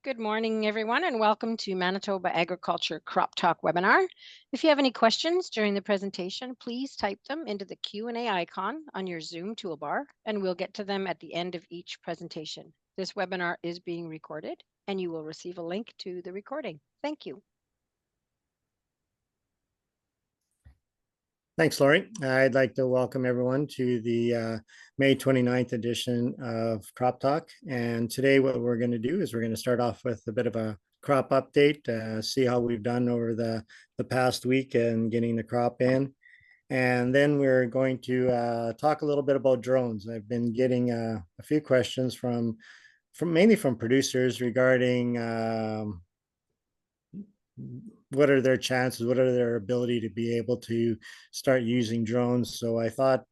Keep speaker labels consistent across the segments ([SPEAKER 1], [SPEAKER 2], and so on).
[SPEAKER 1] Good morning, everyone, and welcome to Manitoba Agriculture Crop Talk webinar. If you have any questions during the presentation, please type them into the Q&A icon on your Zoom toolbar, and we'll get to them at the end of each presentation. This webinar is being recorded, and you will receive a link to the recording. Thank you.
[SPEAKER 2] Thanks, Laurie. I'd like to welcome everyone to the May 29th edition of Crop Talk. And today what we're going to do is we're going to start off with a bit of a crop update, see how we've done over the past week and getting the crop in. And then we're going to talk a little bit about drones. I've been getting a few questions from mainly from producers regarding what are their chances, what are their ability to be able to start using drones. So I thought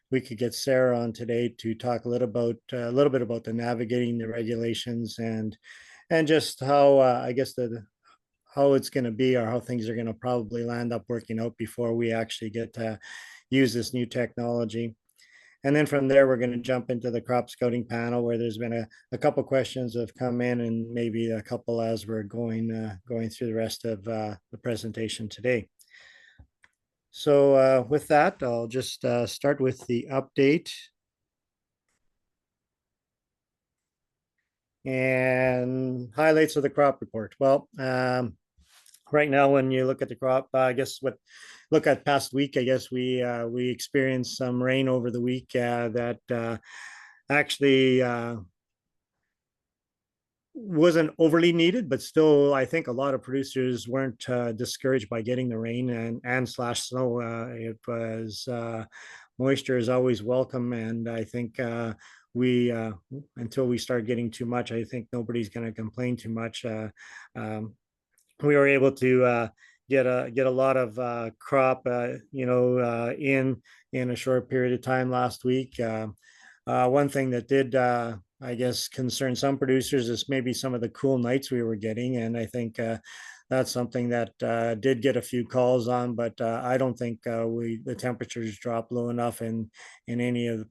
[SPEAKER 2] we could get Sarah on today to talk a little bit about the navigating the regulations and just how I guess how it's going to be, or how things are going to probably land up working out before we actually get to use this new technology. And then from there, we're going to jump into the crop scouting panel, where there's been a couple questions have come in, and maybe a couple as we're going through the rest of the presentation today. So with that, I'll just start with the update. And highlights of the crop report. Well, right now, when you look at the crop, I guess look at past week, I guess we experienced some rain over the week that actually wasn't overly needed, but still, I think a lot of producers weren't discouraged by getting the rain and slash snow. It was moisture is always welcome, and I think we until we start getting too much, I think nobody's going to complain too much. We were able to get a lot of crop, in a short period of time last week. One thing that did, I guess, concern some producers is maybe some of the cool nights we were getting, and I think that's something that did get a few calls on, but I don't think the temperatures dropped low enough in any of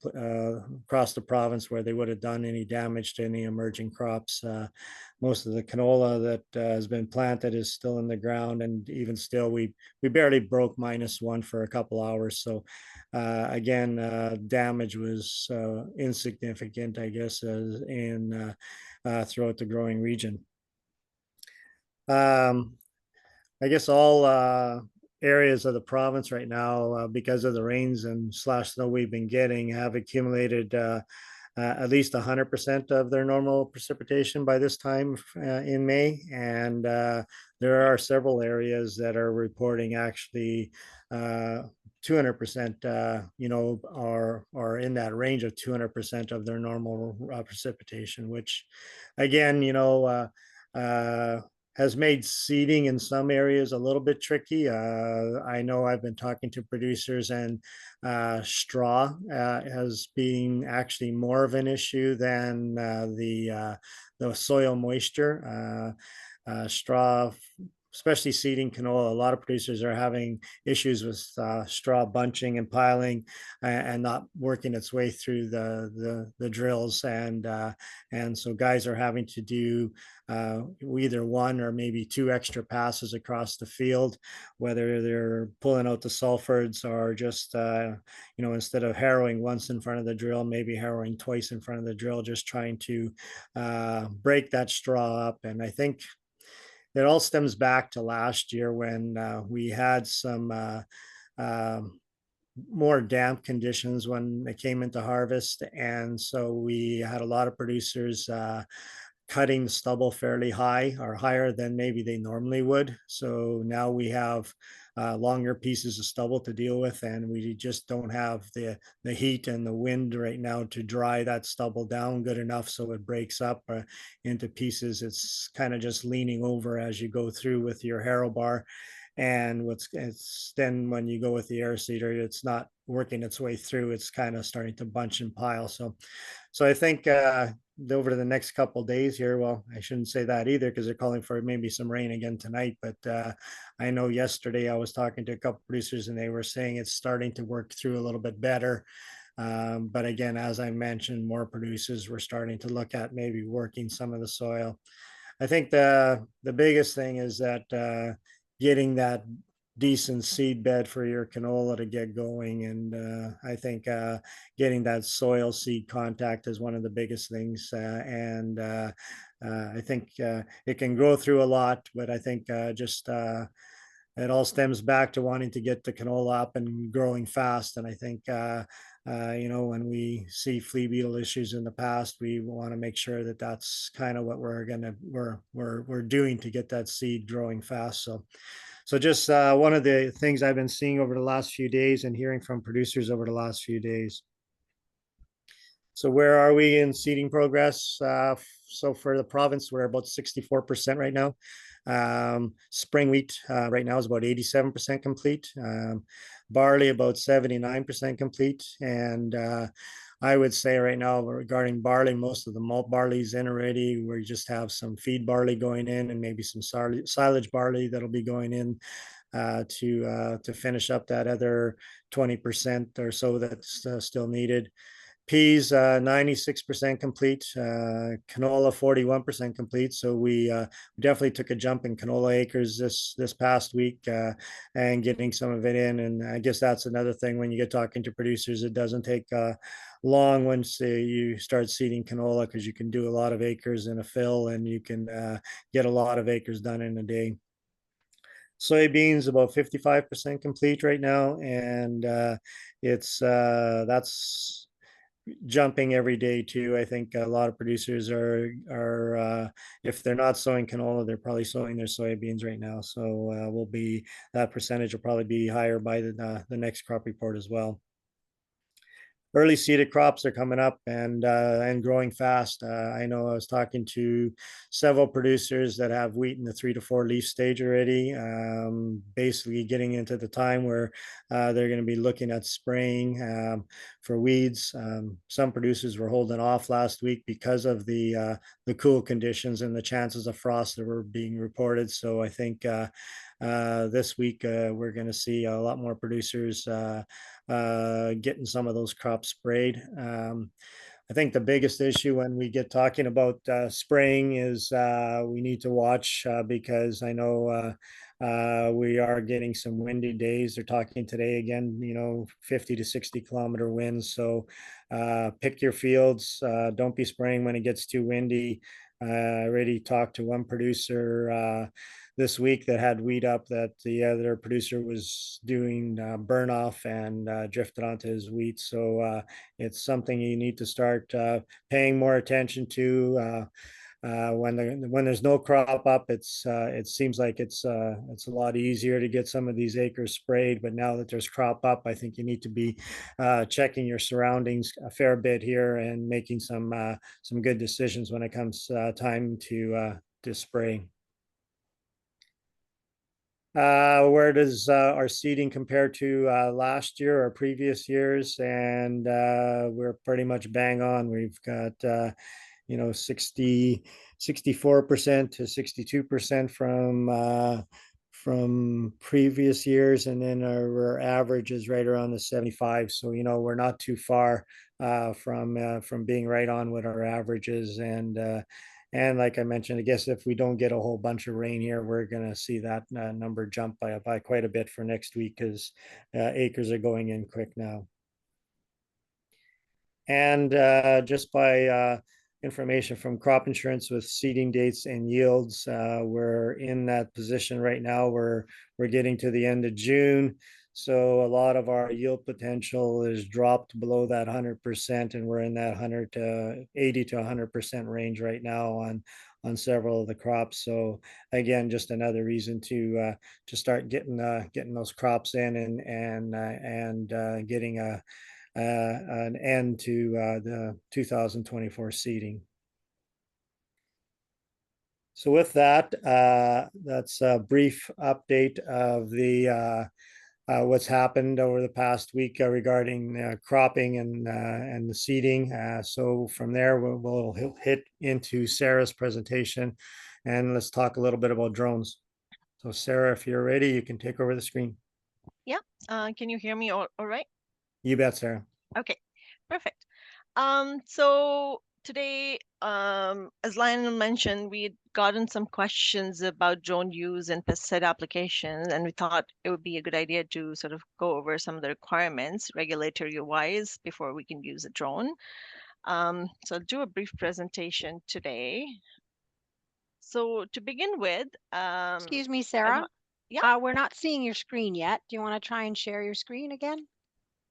[SPEAKER 2] across the province where they would have done any damage to any emerging crops. Most of the canola that has been planted is still in the ground, and even still, we barely broke -1 for a couple hours. So again, damage was insignificant, I guess, throughout the growing region. I guess all areas of the province right now, because of the rains and slash snow we've been getting, have accumulated at least 100% of their normal precipitation by this time in May. And there are several areas that are reporting actually 200%, are in that range of 200% of their normal precipitation, which again, has made seeding in some areas a little bit tricky. I know I've been talking to producers, and straw has been actually more of an issue than the soil moisture. Straw, especially seeding canola, a lot of producers are having issues with straw bunching and piling and not working its way through the drills, and so guys are having to do either one or maybe two extra passes across the field, whether they're pulling out the sulfurs or just instead of harrowing once in front of the drill, maybe harrowing twice in front of the drill, just trying to break that straw up. And I think it all stems back to last year when we had some more damp conditions when it came into harvest. And so we had a lot of producers cutting the stubble fairly high, or higher than maybe they normally would. So now we have longer pieces of stubble to deal with, and we just don't have the heat and the wind right now to dry that stubble down good enough so it breaks up into pieces. It's kind of just leaning over as you go through with your harrow bar. And then when you go with the air seeder, it's not working its way through. It's kind of starting to bunch and pile. So I think over the next couple of days here, well, I shouldn't say that either, because they're calling for maybe some rain again tonight. But I know yesterday I was talking to a couple of producers, and they were saying it's starting to work through a little bit better. But again, as I mentioned, more producers were starting to look at maybe working some of the soil. I think the biggest thing is that getting that decent seed bed for your canola to get going, and I think getting that soil seed contact is one of the biggest things. And I think it can grow through a lot, but I think just it all stems back to wanting to get the canola up and growing fast. And I think, when we see flea beetle issues in the past, we want to make sure that that's kind of what we're doing to get that seed growing fast. So just one of the things I've been seeing over the last few days and hearing from producers over the last few days. So where are we in seeding progress? So for the province, we're about 64% right now. Spring wheat right now is about 87% complete. Barley about 79% complete. And I would say right now regarding barley, most of the malt barley's in already. We just have some feed barley going in and maybe some silage barley that'll be going in to finish up that other 20% or so that's still needed. Peas 96% complete, canola 41% complete. So we definitely took a jump in canola acres this past week and getting some of it in. And I guess that's another thing when you get talking to producers, it doesn't take long once you start seeding canola, because you can do a lot of acres in a fill and you can get a lot of acres done in a day. Soybeans about 55% complete right now, and it's that's jumping every day too. I think a lot of producers are if they're not sowing canola, they're probably sowing their soybeans right now. So will be that percentage will probably be higher by the next crop report as well. Early seeded crops are coming up and growing fast. I know I was talking to several producers that have wheat in the 3 to 4 leaf stage already, basically getting into the time where they're going to be looking at spraying for weeds. Some producers were holding off last week because of the cool conditions and the chances of frost that were being reported. So I think this week we're going to see a lot more producers getting some of those crops sprayed. I think the biggest issue when we get talking about spraying is we need to watch because I know we are getting some windy days. They're talking today again, 50 to 60-kilometer winds. So pick your fields. Don't be spraying when it gets too windy. I already talked to one producer this week that had weed up that the other producer was doing burn off and drifted onto his wheat. So it's something you need to start paying more attention to. When there's no crop up, it seems like it's a lot easier to get some of these acres sprayed. But now that there's crop up, I think you need to be checking your surroundings a fair bit here and making some good decisions when it comes time to spray. Where does our seeding compare to last year or previous years? And we're pretty much bang on. We've got 64% to 62% from previous years, and then our average is right around the 75. So we're not too far from being right on with our averages. And like I mentioned, I guess if we don't get a whole bunch of rain here, we're going to see that number jump by quite a bit for next week, because acres are going in quick now. And just by information from crop insurance with seeding dates and yields, we're in that position right now where we're getting to the end of June. So a lot of our yield potential is dropped below that 100%, and we're in that 100 to 80 to 100% range right now on several of the crops. So again, just another reason to start getting those crops in and getting an end to the 2024 seeding. So with that, that's a brief update of the what's happened over the past week regarding cropping and the seeding. So from there, we'll hit into Sarah's presentation, and let's talk a little bit about drones. So Sarah, if you're ready, you can take over the screen.
[SPEAKER 3] Yeah. Can you hear me all right?
[SPEAKER 2] You bet, Sarah.
[SPEAKER 3] Okay, perfect. So today, as Lionel mentioned, we'd gotten some questions about drone use and pesticide applications, and we thought it would be a good idea to sort of go over some of the requirements regulatory wise before we can use a drone. So I'll do a brief presentation today. So to begin with,
[SPEAKER 1] Excuse me,
[SPEAKER 3] I
[SPEAKER 1] Sarah.
[SPEAKER 3] want, yeah.
[SPEAKER 1] We're not seeing your screen yet. Do you want to try and share your screen again?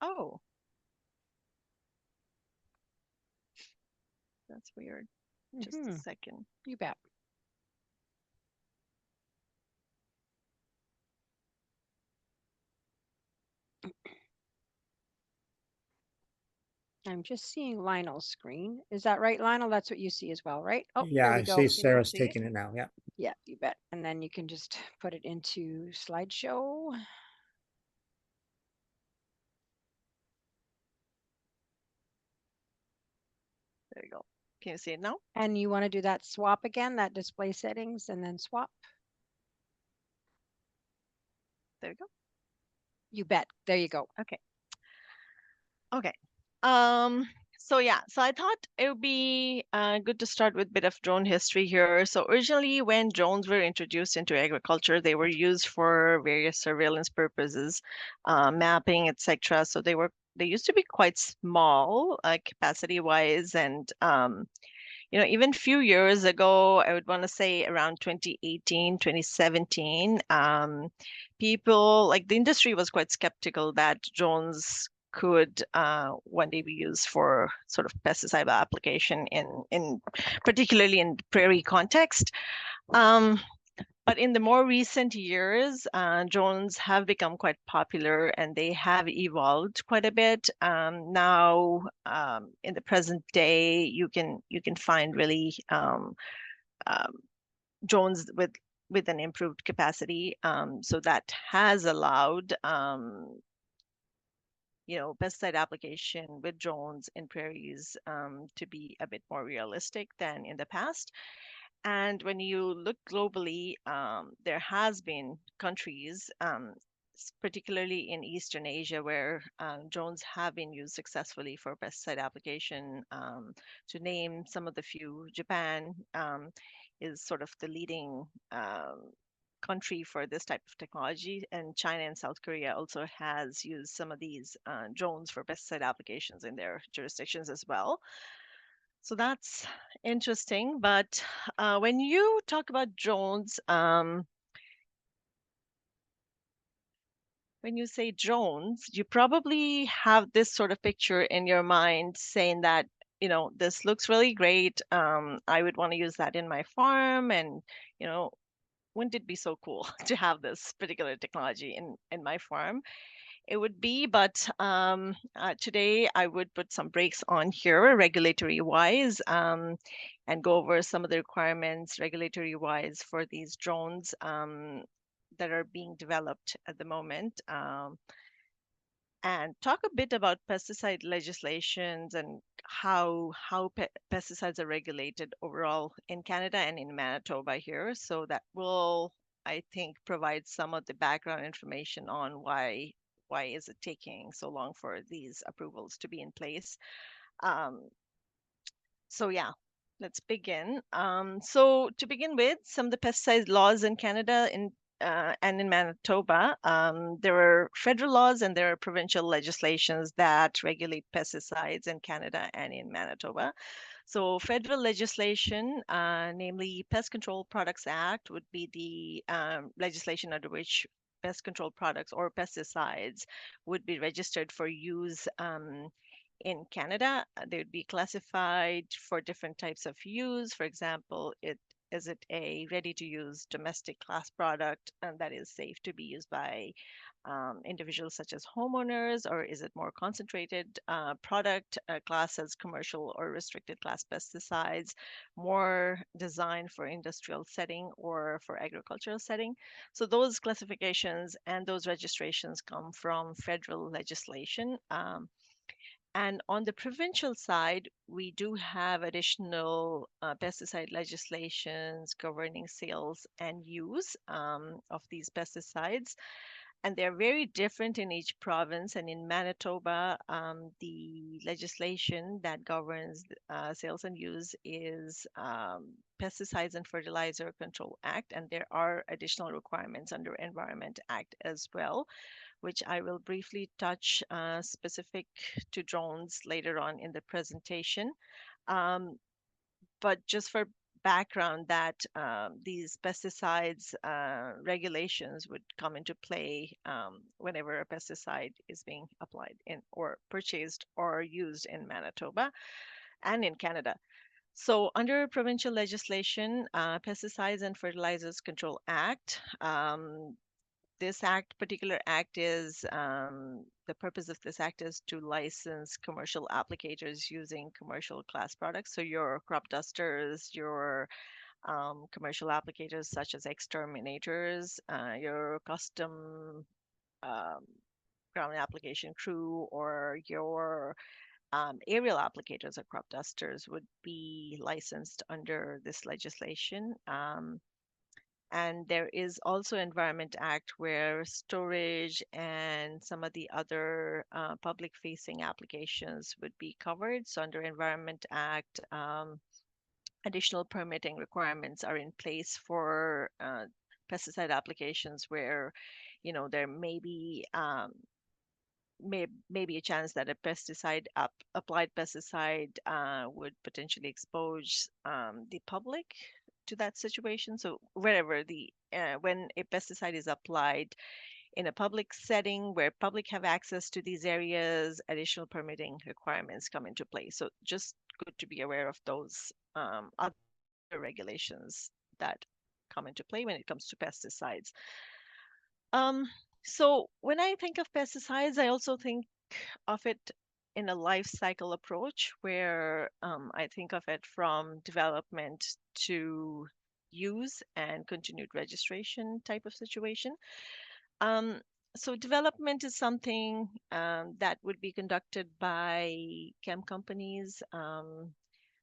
[SPEAKER 3] Oh, that's weird. Just a
[SPEAKER 1] Mm-hmm.
[SPEAKER 3] second.
[SPEAKER 1] You bet. I'm just seeing Lionel's screen. Is that right, Lionel? That's what you see as well, right? Oh,
[SPEAKER 2] Yeah,
[SPEAKER 1] there we
[SPEAKER 2] I
[SPEAKER 1] go.
[SPEAKER 2] see
[SPEAKER 3] Can you
[SPEAKER 2] Sarah's
[SPEAKER 3] see?
[SPEAKER 2] taking it now. Yeah.
[SPEAKER 1] Yeah, you bet. And then you can just put it into slideshow.
[SPEAKER 3] There you go. Can you see it now?
[SPEAKER 1] And you want to do that swap again, that display settings, and then swap.
[SPEAKER 3] There you go.
[SPEAKER 1] You bet. There you go.
[SPEAKER 3] Okay. Okay. So I thought it would be good to start with a bit of drone history here. So originally, when drones were introduced into agriculture, they were used for various surveillance purposes, mapping, etc. So they used to be quite small, capacity-wise, and even few years ago, I would want to say around 2018, 2017, people like the industry was quite skeptical that drones could one day be used for sort of pesticide application in particularly in prairie context. Um, but in the more recent years, drones have become quite popular and they have evolved quite a bit. Now, in the present day, you can find really um, drones with an improved capacity. So that has allowed pesticide application with drones in prairies to be a bit more realistic than in the past. And when you look globally, there has been countries, particularly in Eastern Asia, where drones have been used successfully for pesticide application. To name some of the few, Japan is sort of the leading country for this type of technology, and China and South Korea also has used some of these drones for pesticide applications in their jurisdictions as well. So that's interesting. But when you talk about drones, when you say drones, you probably have this sort of picture in your mind saying that, this looks really great. I would want to use that in my farm. And, you know, wouldn't it be so cool to have this particular technology in my farm? It would be, but today I would put some brakes on here, regulatory wise, and go over some of the requirements regulatory wise for these drones that are being developed at the moment. And talk a bit about pesticide legislations and how pesticides are regulated overall in Canada and in Manitoba here. So that will, I think, provide some of the background information on why is it taking so long for these approvals to be in place. Um, so yeah, let's begin. So to begin with, some of the pesticide laws in Canada and in Manitoba, there are federal laws and there are provincial legislations that regulate pesticides in Canada and in Manitoba. So federal legislation, namely Pest Control Products Act, would be the legislation under which pest control products or pesticides would be registered for use in Canada. They would be classified for different types of use. For example, is it a ready-to-use domestic class product and that is safe to be used by individuals such as homeowners, or is it more concentrated product class as commercial or restricted class pesticides, more designed for industrial setting or for agricultural setting? So those classifications and those registrations come from federal legislation. And on the provincial side, we do have additional pesticide legislations governing sales and use of these pesticides. and they're very different in each province. And in Manitoba, the legislation that governs sales and use is Pesticides and Fertilizer Control Act, and there are additional requirements under Environment Act as well, which I will briefly touch specific to drones later on in the presentation. Um, but just for background, that these pesticides regulations would come into play whenever a pesticide is being applied in or purchased or used in Manitoba and in Canada. So under provincial legislation, Pesticides and Fertilizers Control Act, this particular act is the purpose of this act is to license commercial applicators using commercial class products. So your crop dusters, your commercial applicators such as exterminators, your custom um, ground application crew, or your aerial applicators or crop dusters would be licensed under this legislation. And there is also Environment Act where storage and some of the other public facing applications would be covered. So under Environment Act, additional permitting requirements are in place for pesticide applications where, there may be maybe a chance that a applied pesticide would potentially expose the public to that situation. So wherever when a pesticide is applied in a public setting where public have access to these areas, additional permitting requirements come into play. So just good to be aware of those other regulations that come into play when it comes to pesticides. Um, so when I think of pesticides, I also think of it in a life cycle approach where I think of it from development to use and continued registration type of situation. Um, so development is something that would be conducted by chem companies.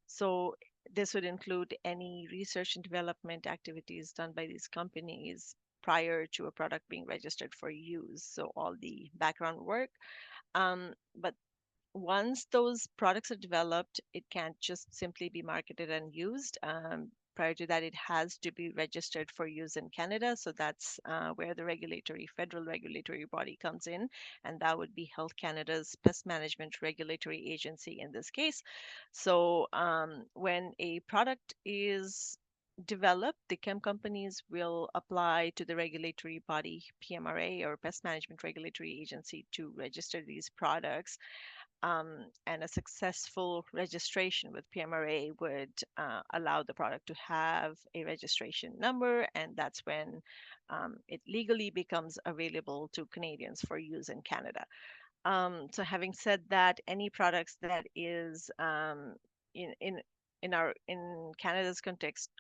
[SPEAKER 3] So this would include any research and development activities done by these companies prior to a product being registered for use. So all the background work. But once those products are developed, it can't just simply be marketed and used. Prior to that, it has to be registered for use in Canada. So that's where the federal regulatory body comes in, and that would be Health Canada's Pest Management Regulatory Agency in this case. So when a product is developed, the chem companies will apply to the regulatory body PMRA or Pest Management Regulatory Agency to register these products, and a successful registration with PMRA would allow the product to have a registration number, and that's when it legally becomes available to Canadians for use in Canada. So having said that, any products that is in in in Canada's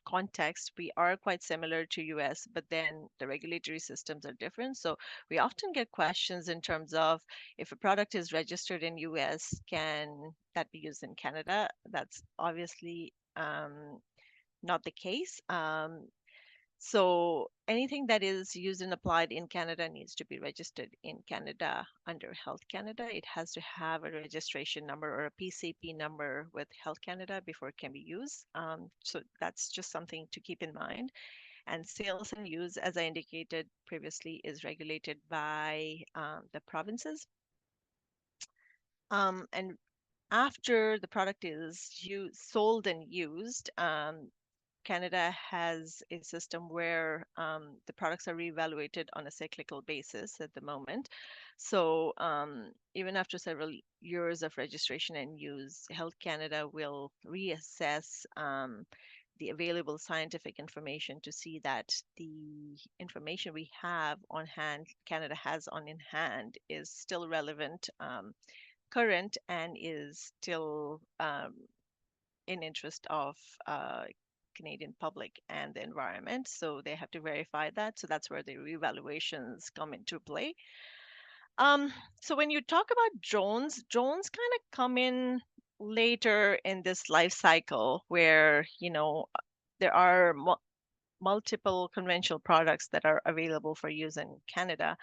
[SPEAKER 3] context, we are quite similar to US, but then the regulatory systems are different. So we often get questions in terms of if a product is registered in US, can that be used in Canada? That's obviously not the case. So anything that is used and applied in Canada needs to be registered in Canada under Health Canada. It has to have a registration number or a PCP number with Health Canada before it can be used. So that's just something to keep in mind. And sales and use, as I indicated previously, is regulated by the provinces. And after the product is sold and used, Canada has a system where the products are reevaluated on a cyclical basis at the moment. So even after several years of registration and use, Health Canada will reassess the available scientific information to see that the information we have on hand, Canada has on in hand, is still relevant, current, and is still in interest of Canadian public and the environment. So they have to verify that. So that's where the revaluations come into play. So when you talk about drones kind of come in later in this life cycle where, there are multiple conventional products that are available for use in Canada.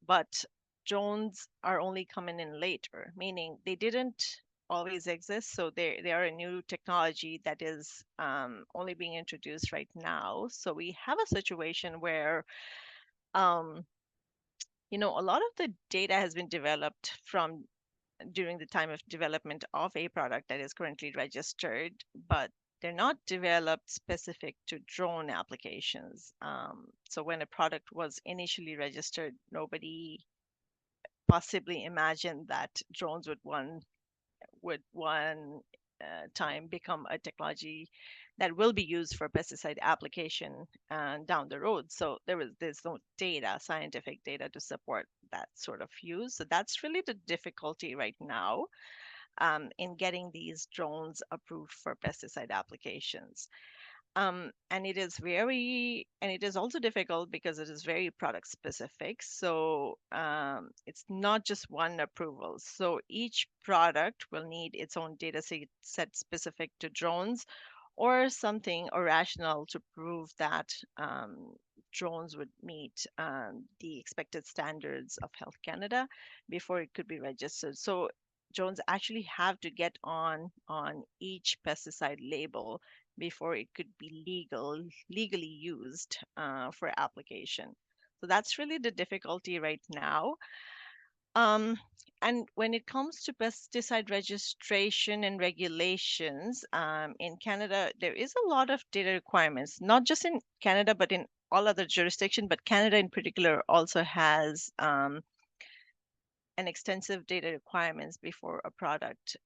[SPEAKER 3] but drones are only coming in later, meaning they didn't always exist. So they are a new technology that is only being introduced right now. So we have a situation where um, a lot of the data has been developed from during the time of development of a product that is currently registered, but they're not developed specific to drone applications. So when a product was initially registered, nobody possibly imagined that drones would one time become a technology that will be used for pesticide application down the road. So there's no data, scientific data to support that sort of use. So that's really the difficulty right now in getting these drones approved for pesticide applications. And it is also difficult because it is very product specific. So it's not just one approval. So each product will need its own data set specific to drones or something or rational to prove that drones would meet the expected standards of Health Canada before it could be registered. So drones actually have to get on each pesticide label before it could be legally used for application. So that's really the difficulty right now. Um, and when it comes to pesticide registration and regulations in Canada, there is a lot of data requirements, not just in Canada, but in all other jurisdictions. But Canada in particular also has an extensive data requirements before a product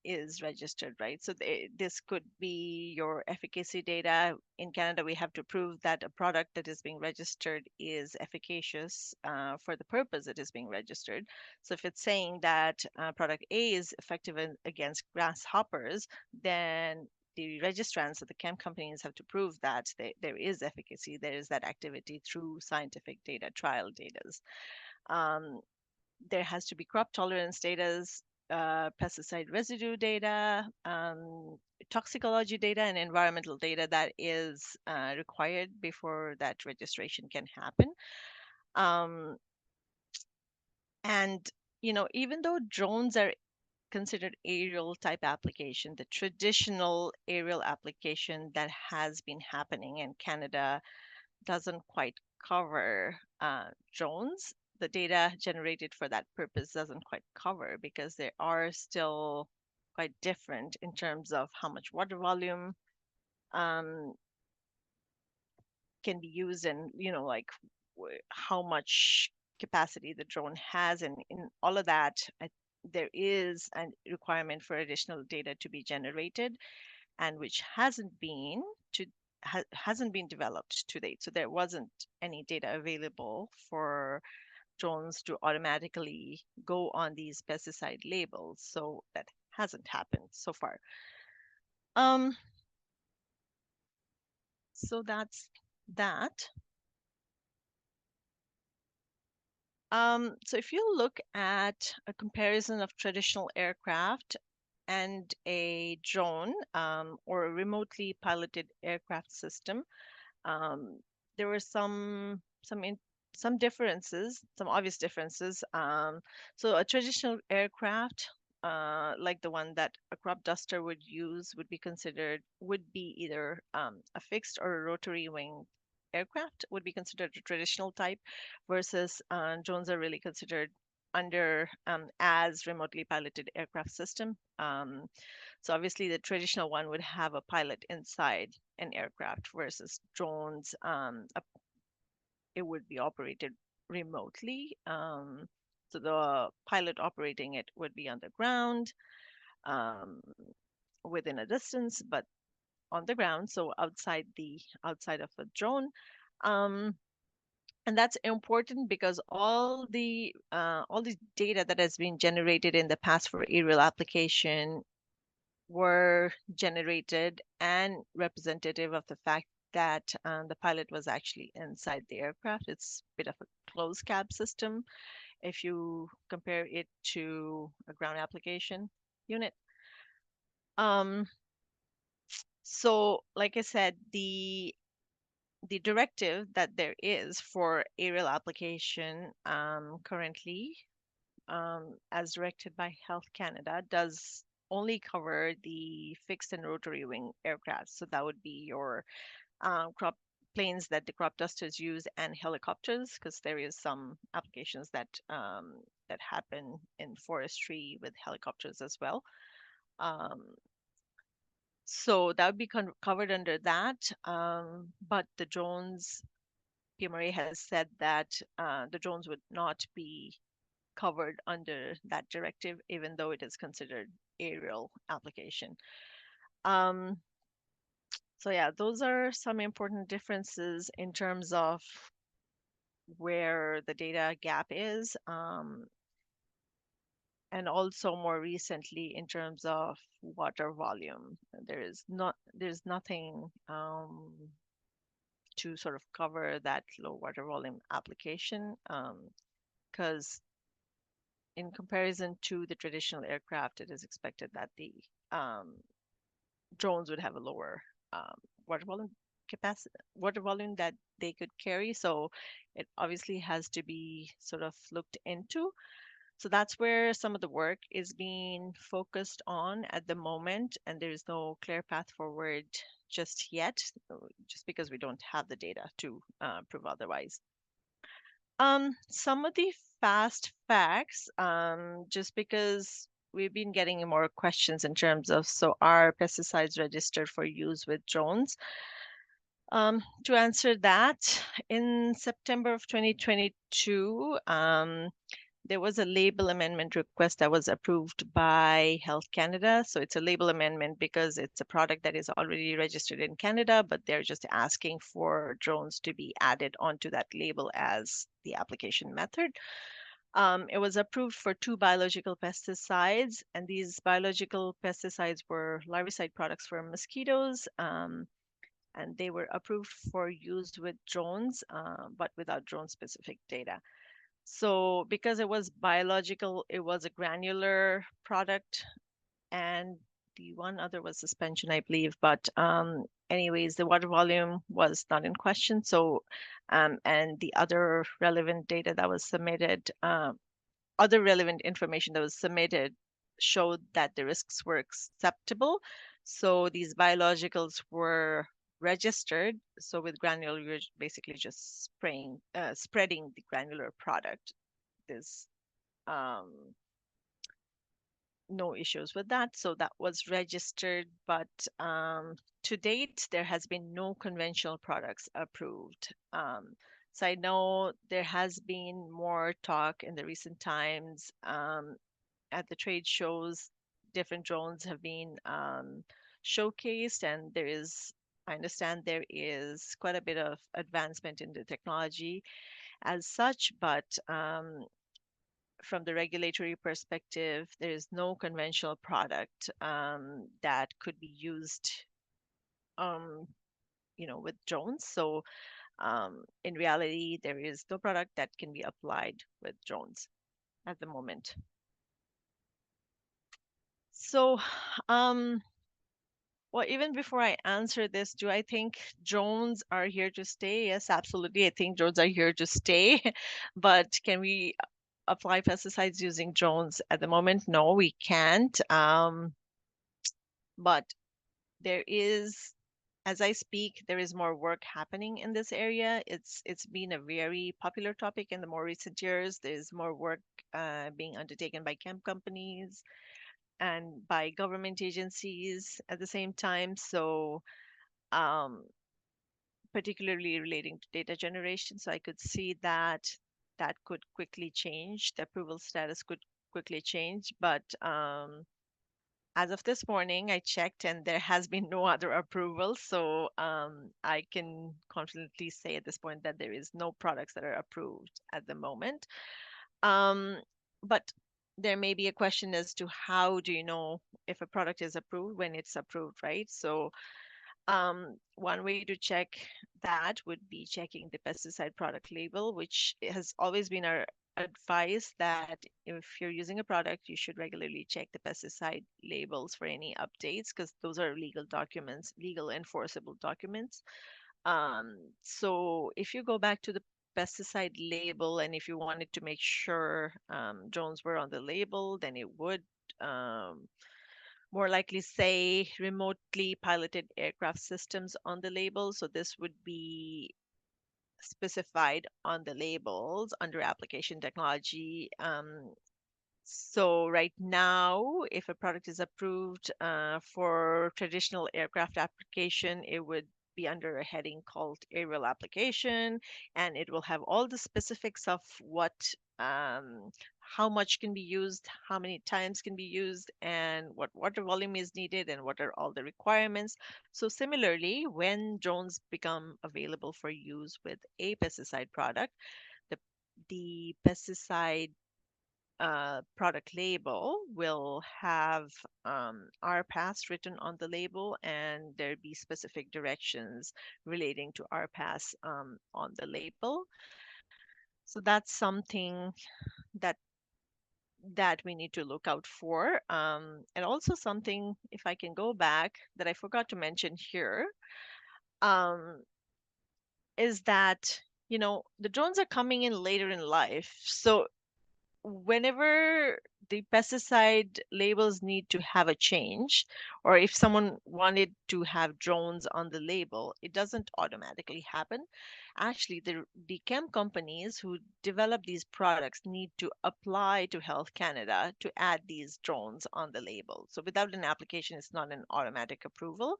[SPEAKER 3] is registered, right? So this could be your efficacy data. In Canada, we have to prove that a product that is being registered is efficacious for the purpose it is being registered. So if it's saying that product A is effective against grasshoppers, then the registrants of the chem companies have to prove that there is efficacy, there is that activity through scientific data, trial data. Um, there has to be crop tolerance data, pesticide residue data, toxicology data, and environmental data that is required before that registration can happen. Um, and even though drones are considered aerial type application, the traditional aerial application that has been happening in Canada doesn't quite cover drones. The data generated for that purpose doesn't quite cover because they are still quite different in terms of how much water volume um, can be used and, like how much capacity the drone has. And in all of that, there is a requirement for additional data to be generated and which to hasn't been developed to date. So there wasn't any data available for drones to automatically go on these pesticide labels. So that hasn't happened so far. Um, so that's that. So if you look at a comparison of traditional aircraft and a drone or a remotely piloted aircraft system, um, there were some differences, some obvious differences. So a traditional aircraft, like the one that a crop duster would use, would be either a fixed or a rotary wing aircraft would be considered a traditional type, versus drones are really considered under as remotely piloted aircraft system. So obviously the traditional one would have a pilot inside an aircraft versus drones, it would be operated remotely. So the pilot operating it would be on the ground, um, within a distance, but on the ground, so outside of a drone. Um, and that's important because all the data that has been generated in the past for aerial application were generated and representative of the fact that the pilot was actually inside the aircraft. It's a bit of a closed cab system if you compare it to a ground application unit. Um, so, like I said, the directive that there is for aerial application currently, as directed by Health Canada, does only cover the fixed and rotary wing aircraft. So that would be your crop planes that the crop dusters use and helicopters, because there is some applications that happen in forestry with helicopters as well. Um, so that would be covered under that. But the drones, PMRA has said that the drones would not be covered under that directive, even though it is considered aerial application. Um, so yeah, those are some important differences in terms of where the data gap is, and also more recently in terms of water volume. There's nothing to sort of cover that low water volume application, because in comparison to the traditional aircraft, it is expected that the um, drones would have a lower water volume water volume that they could carry. So it obviously has to be sort of looked into. So that's where some of the work is being focused on at the moment, and there's no clear path forward just yet, just because we don't have the data to prove otherwise. Some of the fast facts, just because we've been getting more questions in terms of, so are pesticides registered for use with drones? To answer that, in September of 2022, there was a label amendment request that was approved by Health Canada. So it's a label amendment because it's a product that is already registered in Canada, but they're just asking for drones to be added onto that label as the application method. It was approved for 2 biological pesticides, and these biological pesticides were larvicide products for mosquitoes. And they were approved for use with drones, but without drone specific data. So because it was biological, it was a granular product, and the one other was suspension, I believe. But anyways, the water volume was not in question. So, and the other relevant data that was submitted, other relevant information that was submitted showed that the risks were acceptable. So these biologicals were registered. So with granular, you're basically just spreading the granular product. There's um, no issues with that. So that was registered, but to date, there has been no conventional products approved. So I know there has been more talk in the recent times, at the trade shows. Different drones have been showcased, and I understand there is quite a bit of advancement in the technology as such, but from the regulatory perspective, there is no conventional product that could be used, um, with drones. So in reality, there is no product that can be applied with drones at the moment. So, well, even before I answer this, do I think drones are here to stay? Yes, absolutely. I think drones are here to stay. But can we apply pesticides using drones at the moment? No, we can't. But there is, as I speak, there is more work happening in this area. It's been a very popular topic in the more recent years. There's more work being undertaken by chem companies and by government agencies at the same time. So um, particularly relating to data generation. So I could see that that could quickly change. The approval status could quickly change. But as of this morning, I checked and there has been no other approval. So I can confidently say at this point that there is no products that are approved at the moment. But there may be a question as to how do you know if a product is approved when it's approved, right? So one way to check that would be checking the pesticide product label, which has always been our advice that if you're using a product, you should regularly check the pesticide labels for any updates, because those are legal documents, legal enforceable documents. So if you go back to the pesticide label, and if you wanted to make sure drones were on the label, then it would um, more likely say remotely piloted aircraft systems on the label. So this would be specified on the labels under application technology. So right now, if a product is approved for traditional aircraft application, it would be under a heading called aerial application, and it will have all the specifics of what, how much can be used, how many times can be used, and what water volume is needed, and what are all the requirements. So similarly, when drones become available for use with a pesticide product, the the pesticide product label will have RPAS written on the label, and there be specific directions relating to RPAS on the label. So that's something that we need to look out for. And also something, if I can go back, that I forgot to mention here, um, is that the drones are coming in later in life. So whenever the pesticide labels need to have a change, or if someone wanted to have drones on the label, it doesn't automatically happen. Actually, the chem companies who develop these products need to apply to Health Canada to add these drones on the label. So without an application, it's not an automatic approval.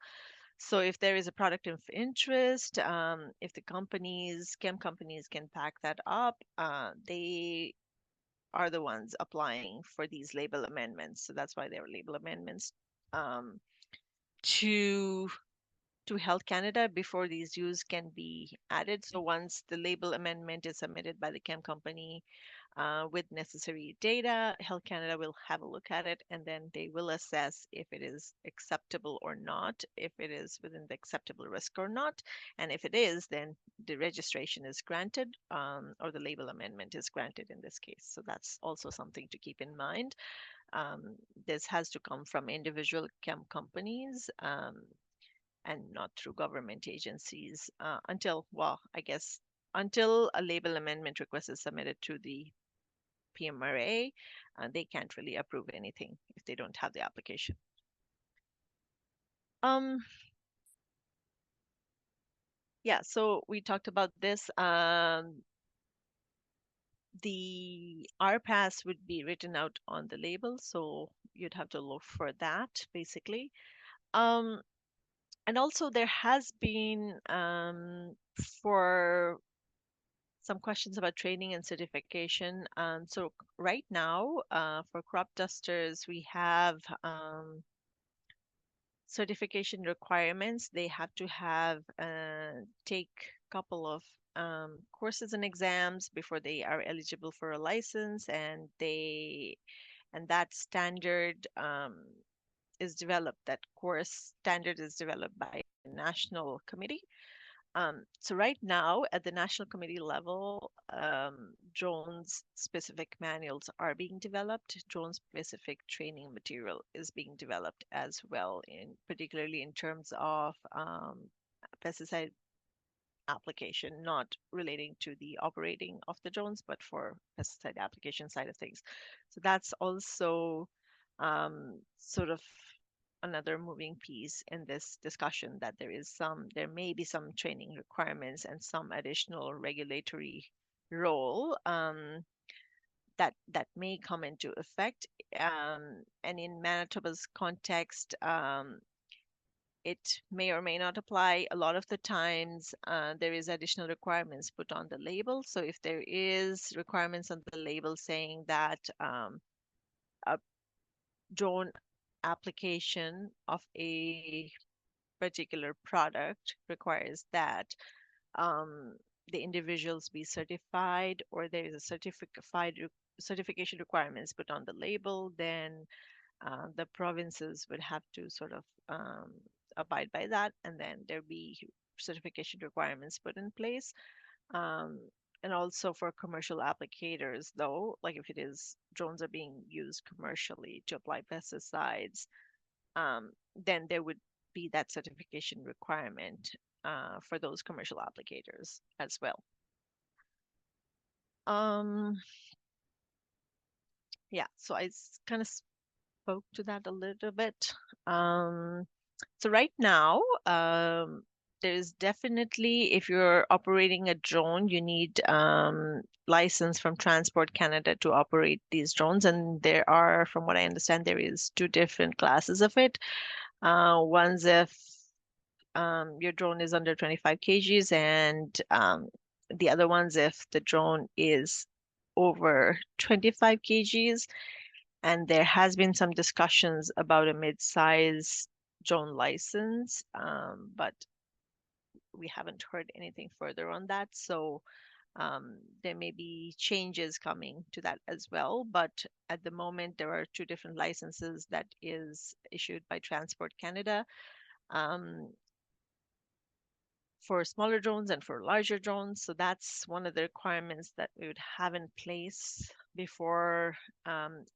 [SPEAKER 3] So if there is a product of interest, if the chem companies can pack that up, they are the ones applying for these label amendments. So that's why there are label amendments um, to Health Canada before these use can be added. So once the label amendment is submitted by the chem company with necessary data, Health Canada will have a look at it, and then they will assess if it is acceptable or not, if it is within the acceptable risk or not. And if it is, then the registration is granted, or the label amendment is granted in this case. So that's also something to keep in mind. This has to come from individual chem companies. And not through government agencies until, well, I guess until a label amendment request is submitted to the PMRA, they can't really approve anything if they don't have the application. Um, yeah, so we talked about this. The RPAS would be written out on the label, so you'd have to look for that basically. Um, and also there has been for some questions about training and certification. So right now, for crop dusters, we have certification requirements. They have to have take a couple of courses and exams before they are eligible for a license, and that standard is developed. That course standard is developed by a national committee. So right now, at the national committee level, drones specific manuals are being developed. Drone specific training material is being developed as well, particularly in terms of pesticide application, not relating to the operating of the drones, but for pesticide application side of things. So that's also sort of another moving piece in this discussion, that there may be some training requirements and some additional regulatory role that may come into effect. And in Manitoba's context, it may or may not apply. A lot of the times, there is additional requirements put on the label. So if there is requirements on the label saying that a drone application of a particular product requires that um, the individuals be certified, or there is a certification requirements put on the label, then the provinces would have to sort of abide by that, and then there be certification requirements put in place. Um, and also for commercial applicators, though, like if it is drones are being used commercially to apply pesticides, then there would be that certification requirement for those commercial applicators as well. Um, yeah, so I kind of spoke to that a little bit. So right now, there's definitely, if you're operating a drone, you need license from Transport Canada to operate these drones. And there are, from what I understand, there is two different classes of it. One's if your drone is under 25 kgs, and the other one's if the drone is over 25 kgs. And there has been some discussions about a mid-size drone license, but we haven't heard anything further on that. So there may be changes coming to that as well. But at the moment, there are two different licenses that is issued by Transport Canada. For smaller drones and for larger drones. So that's one of the requirements that we would have in place before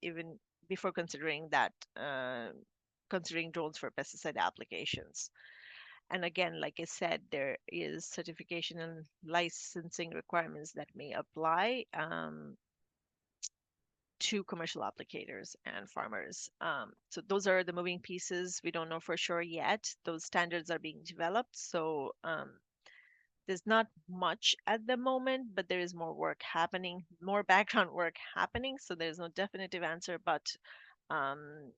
[SPEAKER 3] even before considering that considering drones for pesticide applications. And again, like I said, there is certification and licensing requirements that may apply to commercial applicators and farmers. So those are the moving pieces. We don't know for sure yet. Those standards are being developed. So there's not much at the moment, but there is more work happening, more background work happening. So there's no definitive answer, but um,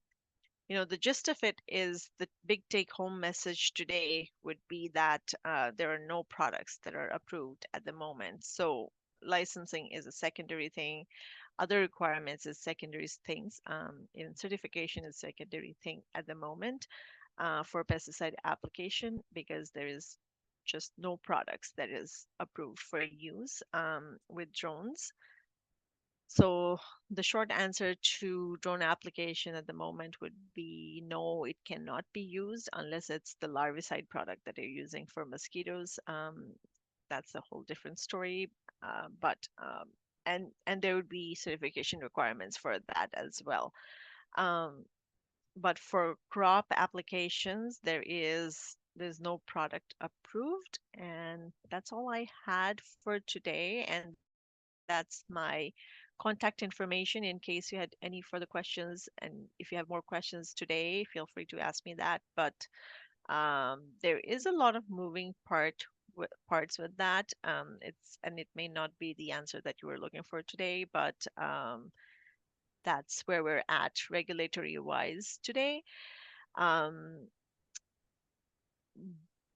[SPEAKER 3] the gist of it is the big take-home message today would be that there are no products that are approved at the moment. So licensing is a secondary thing. Other requirements is secondary things. Even certification is secondary thing at the moment for pesticide application because there is just no products that is approved for use with drones. So the short answer to drone application at the moment would be no, it cannot be used unless it's the larvicide product that you're using for mosquitoes. That's a whole different story. But there would be certification requirements for that as well. But for crop applications, there's no product approved, and that's all I had for today. And that's my contact information in case you had any further questions. And if you have more questions today, feel free to ask me that. But there is a lot of moving parts with that. It may not be the answer that you were looking for today, but that's where we're at regulatory wise today. Um,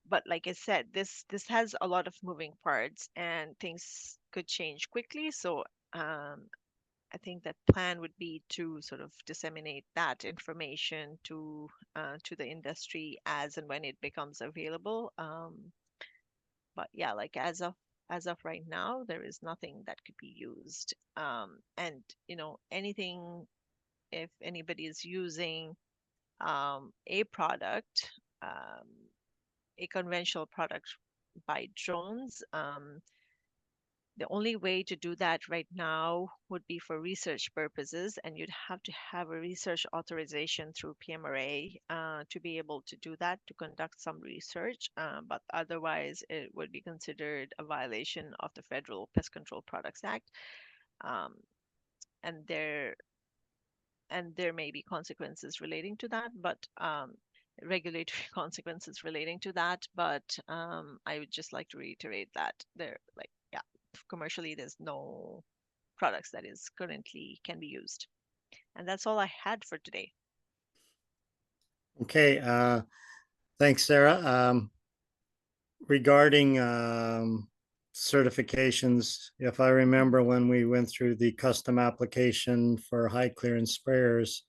[SPEAKER 3] but like I said, this has a lot of moving parts and things could change quickly. So I think that plan would be to sort of disseminate that information to the industry as and when it becomes available. But yeah, like as of right now, there is nothing that could be used. And anything, if anybody is using a product, um, a conventional product by drones. The only way to do that right now would be for research purposes, and you'd have to have a research authorization through PMRA to be able to do that, to conduct some research. But otherwise, it would be considered a violation of the Federal Pest Control Products Act. Um, and there may be consequences relating to that, but regulatory consequences relating to that. But I would just like to reiterate that commercially, there's no products that is currently can be used. And that's all I had for today.
[SPEAKER 2] Okay, thanks, Sarah. Regarding certifications, if I remember when we went through the custom application for high clearance sprayers,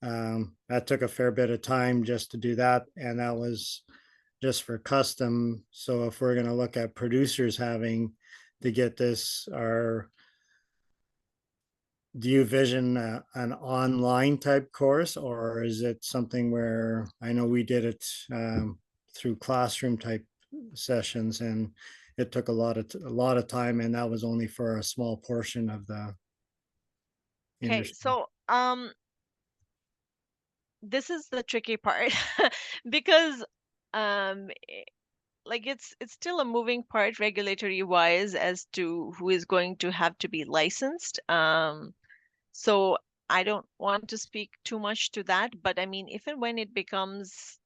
[SPEAKER 2] that took a fair bit of time just to do that, and that was just for custom. So if we're going to look at producers having to get this, do you vision an online type course, or is it something where I know we did it through classroom type sessions, and it took a lot of time, and that was only for a small portion of the
[SPEAKER 3] Okay,
[SPEAKER 2] industry.
[SPEAKER 3] so this is the tricky part because um like it's still a moving part regulatory wise as to who is going to have to be licensed. So I don't want to speak too much to that, but I mean, if and when it becomes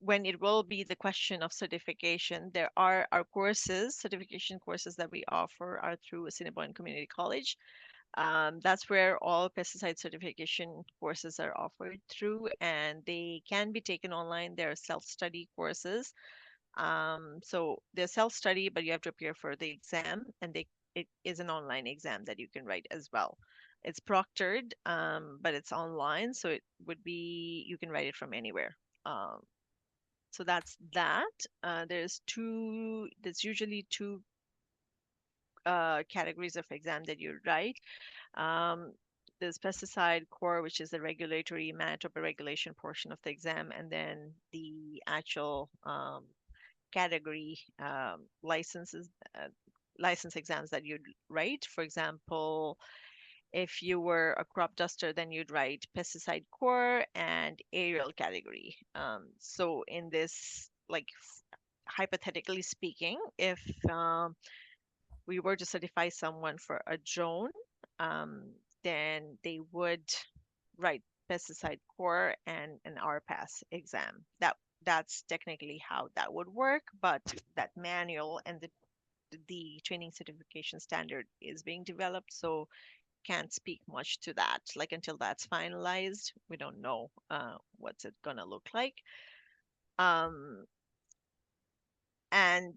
[SPEAKER 3] when it will be the question of certification, there are our courses, certification courses that we offer are through Assiniboine Community College. That's where all pesticide certification courses are offered through, and they can be taken online. They're self-study courses. So they're self-study, but you have to appear for the exam, and it is an online exam that you can write as well. It's proctored, but it's online, so it would be you can write it from anywhere. Um, so that's that. There's usually two categories of exam that you write. Um, there's pesticide core, which is the regulatory Manitoba regulation portion of the exam, and then the actual category licenses, license exams that you'd write. For example, if you were a crop duster, then you'd write pesticide core and aerial category. So in this, like hypothetically speaking, if we were to certify someone for a drone, um, then they would write pesticide core and an RPAS exam. That's technically how that would work, but that manual and the training certification standard is being developed, so can't speak much to that. Like until that's finalized, we don't know what's it gonna look like. Um, and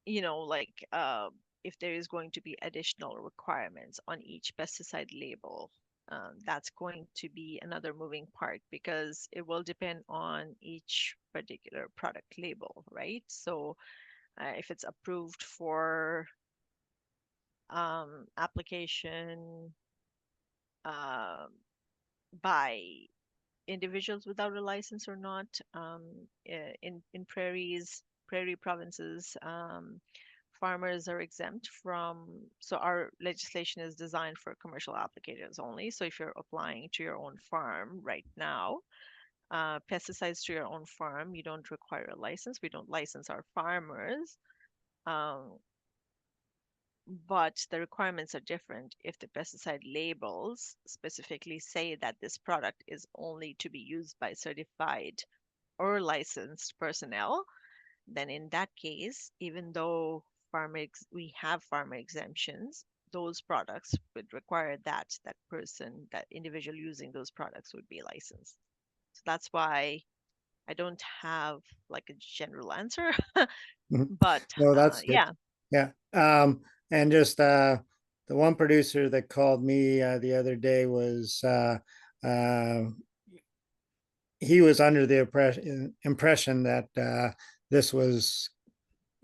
[SPEAKER 3] like if there is going to be additional requirements on each pesticide label, that's going to be another moving part because it will depend on each particular product label, right? So if it's approved for application um, by individuals without a license or not, in prairie provinces, farmers are exempt from. So our legislation is designed for commercial applicators only. So if you're applying to your own farm right now, pesticides to your own farm, you don't require a license. We don't license our farmers. Um, but the requirements are different if the pesticide labels specifically say that this product is only to be used by certified or licensed personnel. Then in that case, even though we have farmer exemptions, those products would require that person, that individual using those products would be licensed. So that's why I don't have like a general answer,
[SPEAKER 2] Mhm.
[SPEAKER 3] but
[SPEAKER 2] No, that's good.
[SPEAKER 3] yeah.
[SPEAKER 2] Yeah. And just the one producer that called me the other day was uh, he was under the impression that this was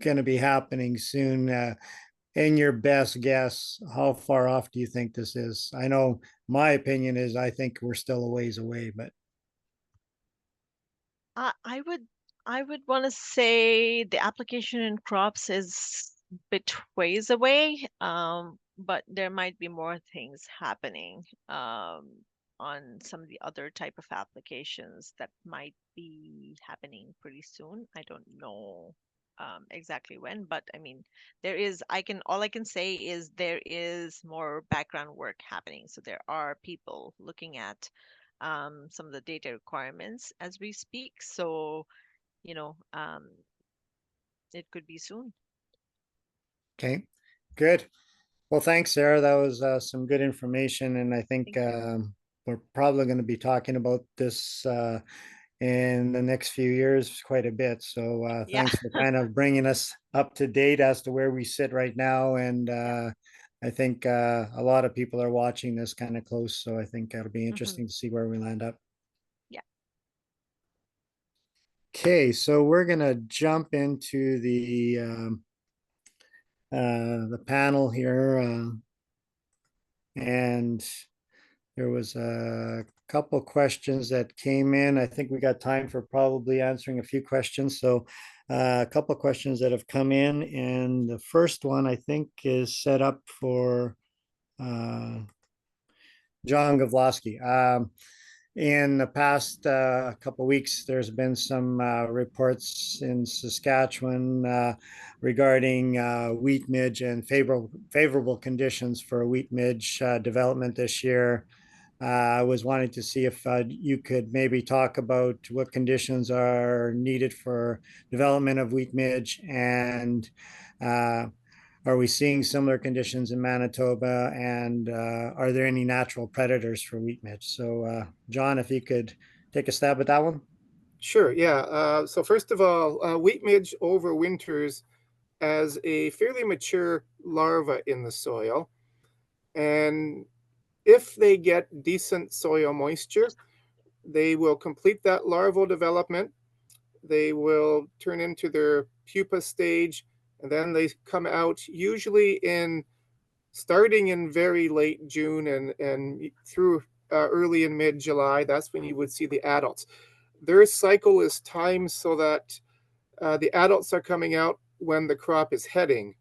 [SPEAKER 2] going to be happening soon. In your best guess, how far off do you think this is? I know my opinion is I think we're still a ways away, but
[SPEAKER 3] I would want to say the application in crops is a bit ways away, but there might be more things happening on some of the other type of applications that might be happening pretty soon. I don't know exactly when, but I mean, all I can say is there is more background work happening. So there are people looking at some of the data requirements as we speak. So, you know, um, it could be soon.
[SPEAKER 2] okay, good. Well, thanks, Sarah. That was some good information, and I think
[SPEAKER 3] Thank you.
[SPEAKER 2] we're probably going to be talking about this in the next few years quite a bit. So
[SPEAKER 3] Yeah.
[SPEAKER 2] thanks for kind of bringing us up to date as to where we sit right now. And
[SPEAKER 3] Yeah.
[SPEAKER 2] I think a lot of people are watching this kind of close. So I think it'll be
[SPEAKER 3] Hmm.
[SPEAKER 2] interesting to see where we land up.
[SPEAKER 3] Yeah.
[SPEAKER 2] Okay, so we're going to jump into the panel here. And there was a couple questions that came in. I think we got time for probably answering a few questions. So a couple questions that have come in. And the first one I think is set up for uh, John Gavloski. In the past couple of weeks, there's been some reports in Saskatchewan regarding wheat midge and favorable conditions for wheat midge development this year. I was wanting to see if you could maybe talk about what conditions are needed for development of wheat midge, and uh, are we seeing similar conditions in Manitoba? And are there any natural predators for wheat midge? So, John, if you could take a stab at that one.
[SPEAKER 4] Sure, yeah. So first of all, wheat midge overwinters as a fairly mature larva in the soil. And if they get decent soil moisture, they will complete that larval development. They will turn into their pupa stage, and then they come out usually in starting in very late June and through early and mid July. That's when you would see the adults. Their cycle is timed so that the adults are coming out when the crop is heading.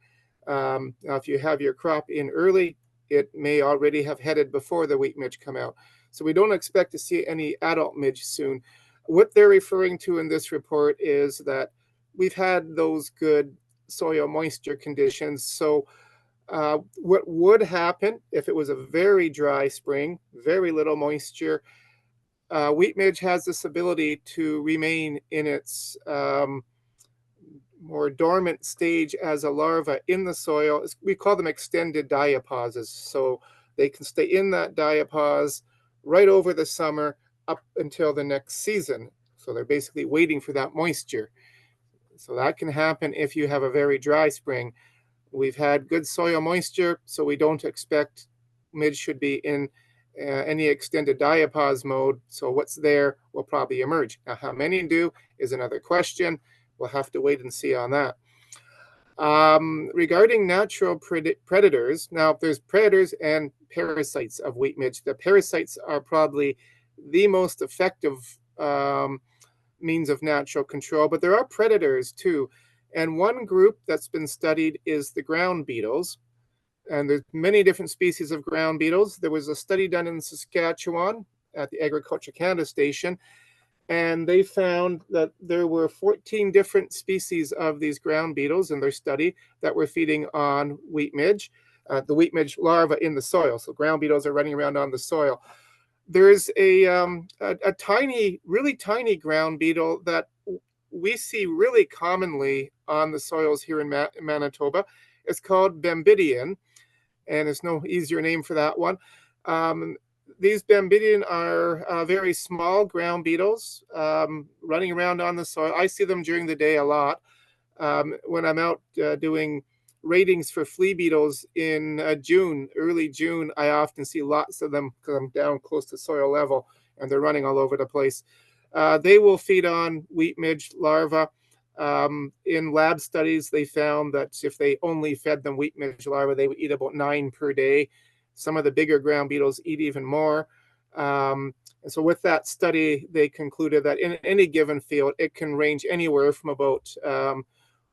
[SPEAKER 4] Now, if you have your crop in early, it may already have headed before the wheat midge come out. So we don't expect to see any adult midge soon. What they're referring to in this report is that we've had those good soil moisture conditions. So what would happen if it was a very dry spring, very little moisture? Wheat midge has this ability to remain in its more dormant stage as a larva in the soil. We call them extended diapauses. So they can stay in that diapause right over the summer up until the next season. So they're basically waiting for that moisture. So that can happen if you have a very dry spring. We've had good soil moisture, so we don't expect midge should be in any extended diapause mode. So what's there will probably emerge. Now, how many do is another question. We'll have to wait and see on that. Regarding natural predators, now there's predators and parasites of wheat midge. The parasites are probably the most effective means of natural control, but there are predators too. And one group that's been studied is the ground beetles. And there's many different species of ground beetles. There was a study done in Saskatchewan at the Agriculture Canada Station, and they found that there were 14 different species of these ground beetles in their study that were feeding on wheat midge, the wheat midge larva in the soil. So ground beetles are running around on the soil. There's a tiny, really tiny ground beetle that we see really commonly on the soils here in Manitoba. It's called Bembidian, and there's no easier name for that one. These Bembidian are very small ground beetles running around on the soil. I see them during the day a lot. When I'm out doing ratings for flea beetles in June, early June, I often see lots of them because I'm down close to soil level and they're running all over the place. They will feed on wheat midge larvae. In lab studies, they found that if they only fed them wheat midge larvae, they would eat about 9 per day. Some of the bigger ground beetles eat even more. And so with that study, they concluded that in any given field, it can range anywhere from about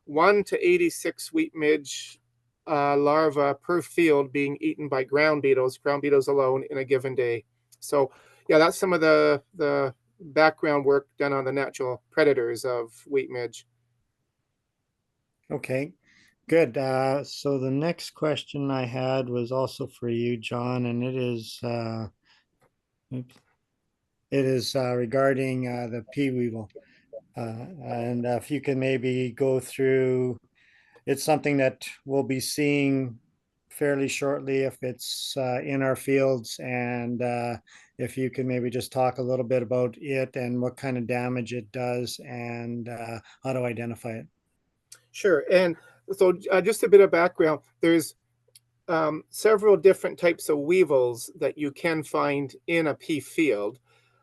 [SPEAKER 4] 1 to 86 wheat midge larvae per field being eaten by ground beetles alone in a given day. So yeah, that's some of the background work done on the natural predators of wheat midge.
[SPEAKER 2] Okay, good. So the next question I had was also for you, John, and it is regarding the pea weevil. And if you can maybe go through, it's something that we'll be seeing fairly shortly if it's in our fields, and if you can maybe just talk a little bit about it and what kind of damage it does and how to identify it.
[SPEAKER 4] Sure. And so just a bit of background, there's several different types of weevils that you can find in a pea field.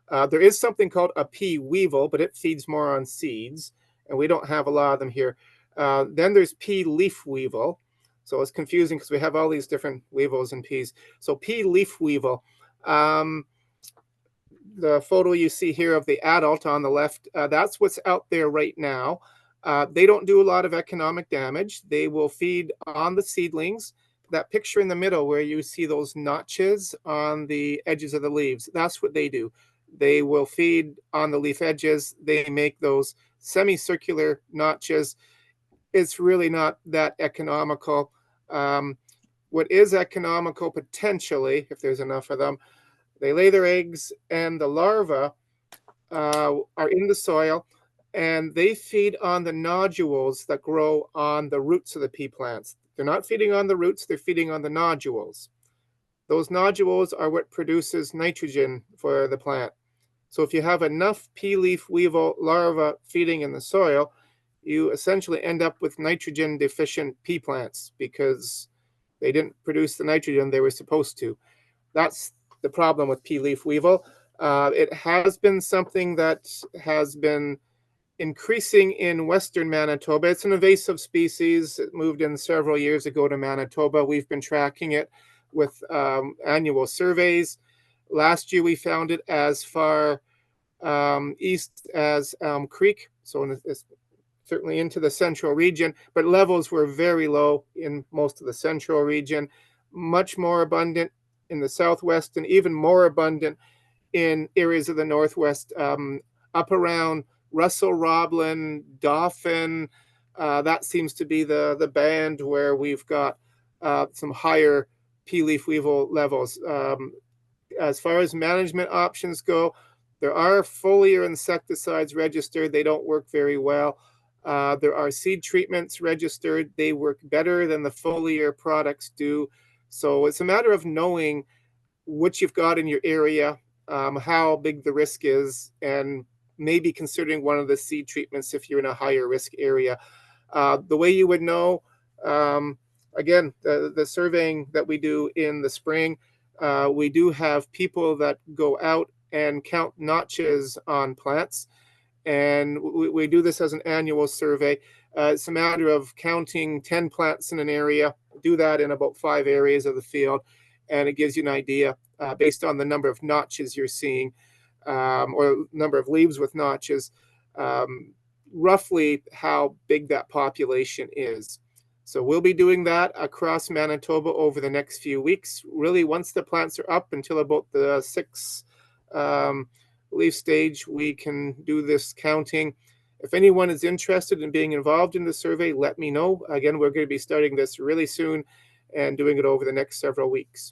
[SPEAKER 4] There is something called a pea weevil, but it feeds more on seeds, and we don't have a lot of them here. Then there's pea leaf weevil. So it's confusing because we have all these different weevils in peas. So pea leaf weevil, the photo you see here of the adult on the left, that's what's out there right now. They don't do a lot of economic damage. They will feed on the seedlings. That picture in the middle where you see those notches on the edges of the leaves, that's what they do. They will feed on the leaf edges. They make those semicircular notches. It's really not that economical. What is economical potentially, if there's enough of them, they lay their eggs and the larvae are in the soil, and they feed on the nodules that grow on the roots of the pea plants. They're not feeding on the roots, they're feeding on the nodules. Those nodules are what produces nitrogen for the plant. So if you have enough pea leaf weevil larvae feeding in the soil, you essentially end up with nitrogen deficient pea plants because they didn't produce the nitrogen they were supposed to. That's the problem with pea leaf weevil. It has been something that has been increasing in Western Manitoba. It's an invasive species. It moved in several years ago to Manitoba. We've been tracking it with annual surveys. Last year, we found it as far east as Elm Creek, so it's certainly into the central region, but levels were very low in most of the central region, much more abundant in the southwest, and even more abundant in areas of the northwest, up around Russell, Roblin, Dauphin. That seems to be the band where we've got some higher pea leaf weevil levels. As far as management options go, there are foliar insecticides registered. They don't work very well. There are seed treatments registered. They work better than the foliar products do. So it's a matter of knowing what you've got in your area, how big the risk is, and maybe considering one of the seed treatments if you're in a higher risk area. The way you would know, again, the surveying that we do in the spring, we do have people that go out and count notches on plants. And we do this as an annual survey. It's a matter of counting 10 plants in an area, do that in about 5 areas of the field, and it gives you an idea based on the number of notches you're seeing or number of leaves with notches, roughly how big that population is. So we'll be doing that across Manitoba over the next few weeks. Really, once the plants are up until about the 6 leaf stage, we can do this counting. If anyone is interested in being involved in the survey, let me know. Again, we're going to be starting this really soon and doing it over the next several weeks.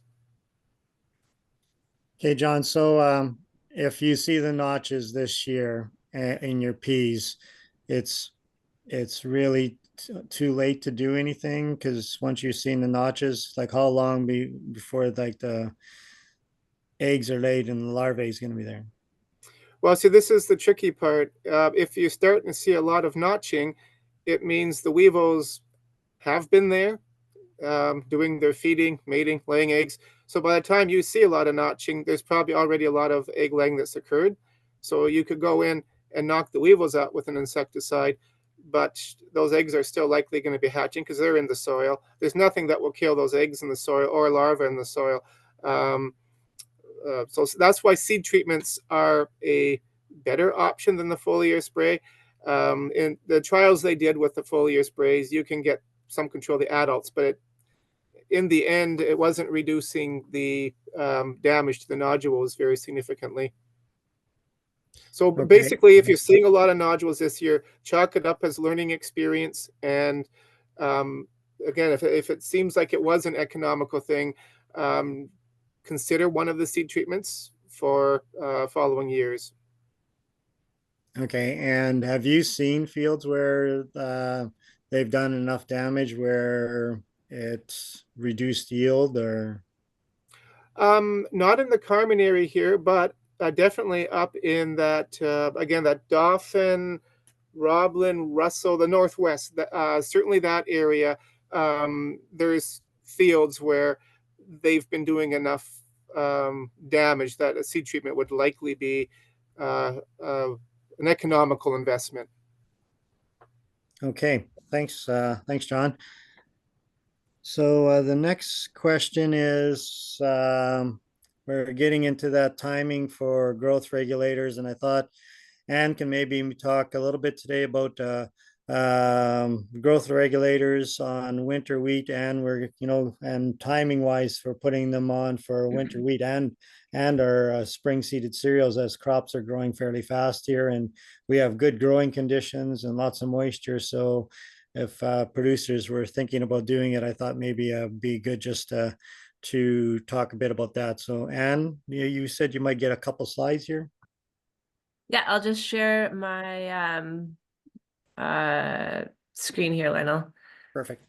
[SPEAKER 2] Okay, John. So if you see the notches this year in your peas, it's really too late to do anything, because once you've seen the notches, like how long before like the eggs are laid and the larvae is going to be there?
[SPEAKER 4] Well, see, this is the tricky part. If you start to see a lot of notching, it means the weevils have been there doing their feeding, mating, laying eggs. So by the time you see a lot of notching, there's probably already a lot of egg laying that's occurred. So you could go in and knock the weevils out with an insecticide, but those eggs are still likely going to be hatching because they're in the soil. There's nothing that will kill those eggs in the soil or larvae in the soil. So that's why seed treatments are a better option than the foliar spray. In the trials they did with the foliar sprays, you can get some control of the adults, but in the end, it wasn't reducing the damage to the nodules very significantly. So
[SPEAKER 2] Okay.
[SPEAKER 4] basically, if you're seeing a lot of nodules this year, chalk it up as learning experience. And again, if it seems like it was an economical thing, consider one of the seed treatments for following years.
[SPEAKER 2] Okay. And have you seen fields where they've done enough damage where it's reduced yield? Or
[SPEAKER 4] Not in the Carmen area here, but definitely up in that, again, that Dauphin, Roblin, Russell, the Northwest, certainly that area. There's fields where they've been doing enough damage that a seed treatment would likely be an economical investment.
[SPEAKER 2] okay, thanks, John. So the next question is, we're getting into that timing for growth regulators, and I thought Anne can maybe talk a little bit today about growth regulators on winter wheat, and we're, and timing wise for putting them on for winter wheat and our spring seeded cereals, as crops are growing fairly fast here and we have good growing conditions and lots of moisture. So if producers were thinking about doing it, I thought maybe it'd be good just to talk a bit about that. So Anne, you said you might get a couple slides here.
[SPEAKER 5] Yeah, I'll just share my screen here, Lionel.
[SPEAKER 2] Perfect.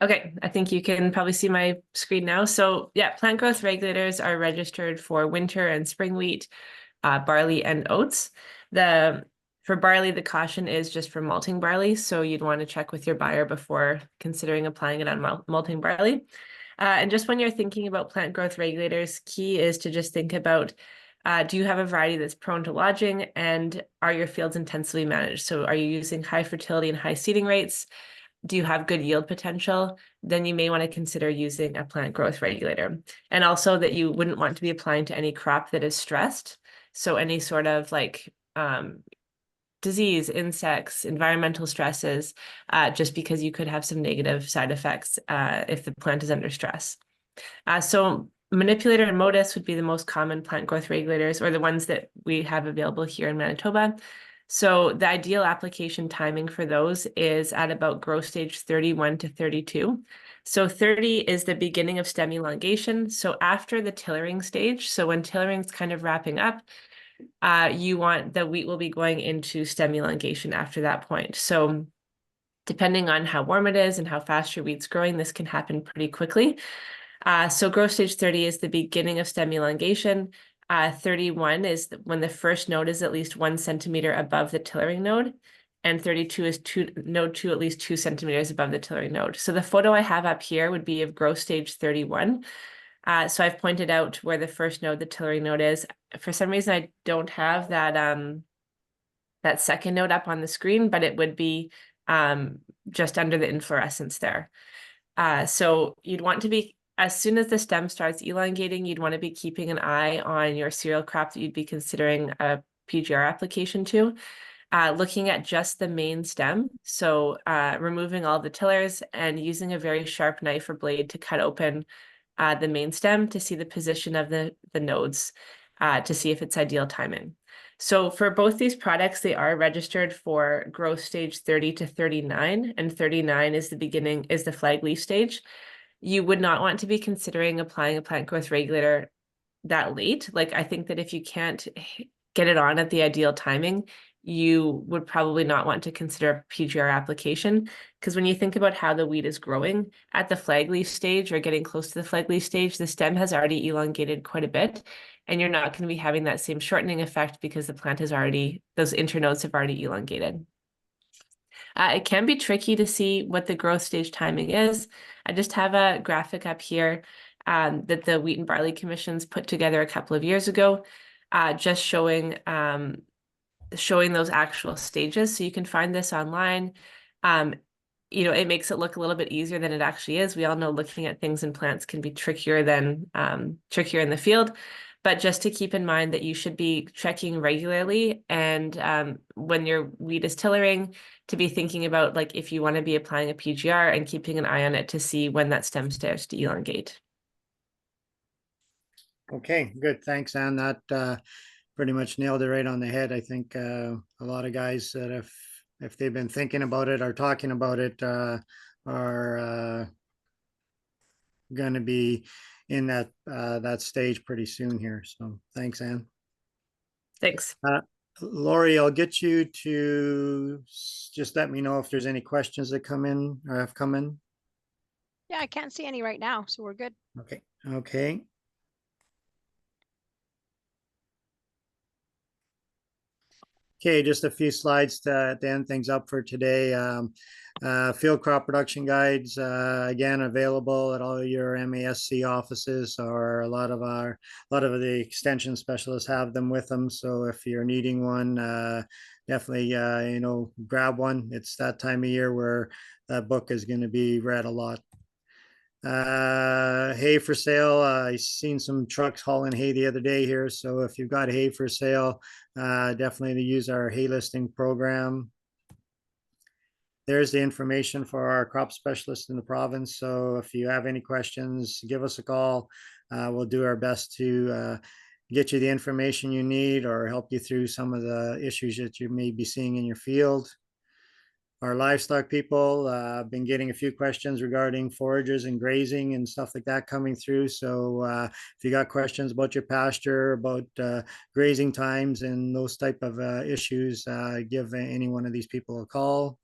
[SPEAKER 5] Okay, I think you can probably see my screen now. So yeah, plant growth regulators are registered for winter and spring wheat, barley and oats. For barley, the caution is just for malting barley. So you'd want to check with your buyer before considering applying it on malting barley. And just when you're thinking about plant growth regulators, key is to just think about, do you have a variety that's prone to lodging, and are your fields intensively managed? So are you using high fertility and high seeding rates? Do you have good yield potential? Then you may want to consider using a plant growth regulator. And also that you wouldn't want to be applying to any crop that is stressed. So any sort of like disease, insects, environmental stresses, just because you could have some negative side effects if the plant is under stress. So manipulator and modus would be the most common plant growth regulators, or the ones that we have available here in Manitoba. So the ideal application timing for those is at about growth stage 31 to 32. So 30 is the beginning of stem elongation. So after the tillering stage, so when tillering is kind of wrapping up, you want the wheat will be going into stem elongation after that point. So depending on how warm it is and how fast your wheat's growing, this can happen pretty quickly. So growth stage 30 is the beginning of stem elongation. 31 is when the first node is at least 1 centimeter above the tillering node, and 32 is node 2 at least 2 centimeters above the tillering node. So the photo I have up here would be of growth stage 31. So I've pointed out where the first node, the tillering node, is. For some reason, I don't have that second node up on the screen, but it would be just under the inflorescence there. So you'd want to be, as soon as the stem starts elongating, you'd want to be keeping an eye on your cereal crop that you'd be considering a PGR application to. Looking at just the main stem, so removing all the tillers and using a very sharp knife or blade to cut open the main stem to see the position of the nodes to see if it's ideal timing. So for both these products, they are registered for growth stage 30 to 39, and 39 is the flag leaf stage. You would not want to be considering applying a plant growth regulator that late. Like, I think that if you can't get it on at the ideal timing, you would probably not want to consider a PGR application, because when you think about how the wheat is growing at the flag leaf stage or getting close to the flag leaf stage, the stem has already elongated quite a bit, and you're not going to be having that same shortening effect because the plant has already, those internodes have already elongated. It can be tricky to see what the growth stage timing is. I just have a graphic up here that the Wheat and Barley Commissions put together a couple of years ago, just showing those actual stages. So you can find this online. It makes it look a little bit easier than it actually is. We all know looking at things in plants can be trickier in the field. But just to keep in mind that you should be checking regularly, and when your wheat is tillering, to be thinking about, like, if you want to be applying a PGR and keeping an eye on it to see when that stem starts to elongate.
[SPEAKER 2] Okay, good. Thanks, Anne. That pretty much nailed it right on the head. I think a lot of guys that if they've been thinking about it or talking about it are going to be in that stage pretty soon here. So thanks, Anne.
[SPEAKER 5] Thanks.
[SPEAKER 2] Lori, I'll get you to just let me know if there's any questions that come in or have come in.
[SPEAKER 1] Yeah, I can't see any right now, so we're good.
[SPEAKER 2] Okay. Okay. Okay, just a few slides to end things up for today. Field crop production guides, again, available at all your MASC offices, or a lot of the extension specialists have them with them. So if you're needing one, definitely, grab one. It's that time of year where that book is going to be read a lot. Hay for sale. I seen some trucks hauling hay the other day here. So if you've got hay for sale, definitely use our hay listing program. There's the information for our crop specialist in the province. So if you have any questions, give us a call. We'll do our best to get you the information you need or help you through some of the issues that you may be seeing in your field. Our livestock people have been getting a few questions regarding forages and grazing and stuff like that coming through. So if you got questions about your pasture, about grazing times and those type of issues, give any one of these people a call.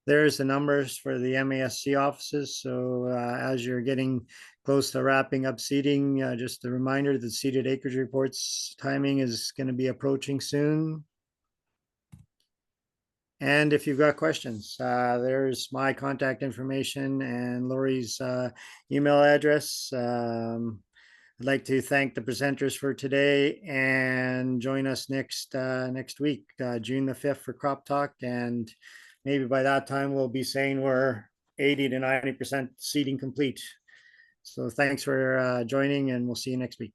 [SPEAKER 2] There's the numbers for the MASC offices. So as you're getting close to wrapping up seeding, just a reminder that seeded acreage reports timing is going to be approaching soon. And if you've got questions, there's my contact information and Lori's email address. I'd like to thank the presenters for today and join us next week, June the 5th for Crop Talk. And maybe by that time, we'll be saying we're 80 to 90% seeding complete. So thanks for joining, and we'll see you next week.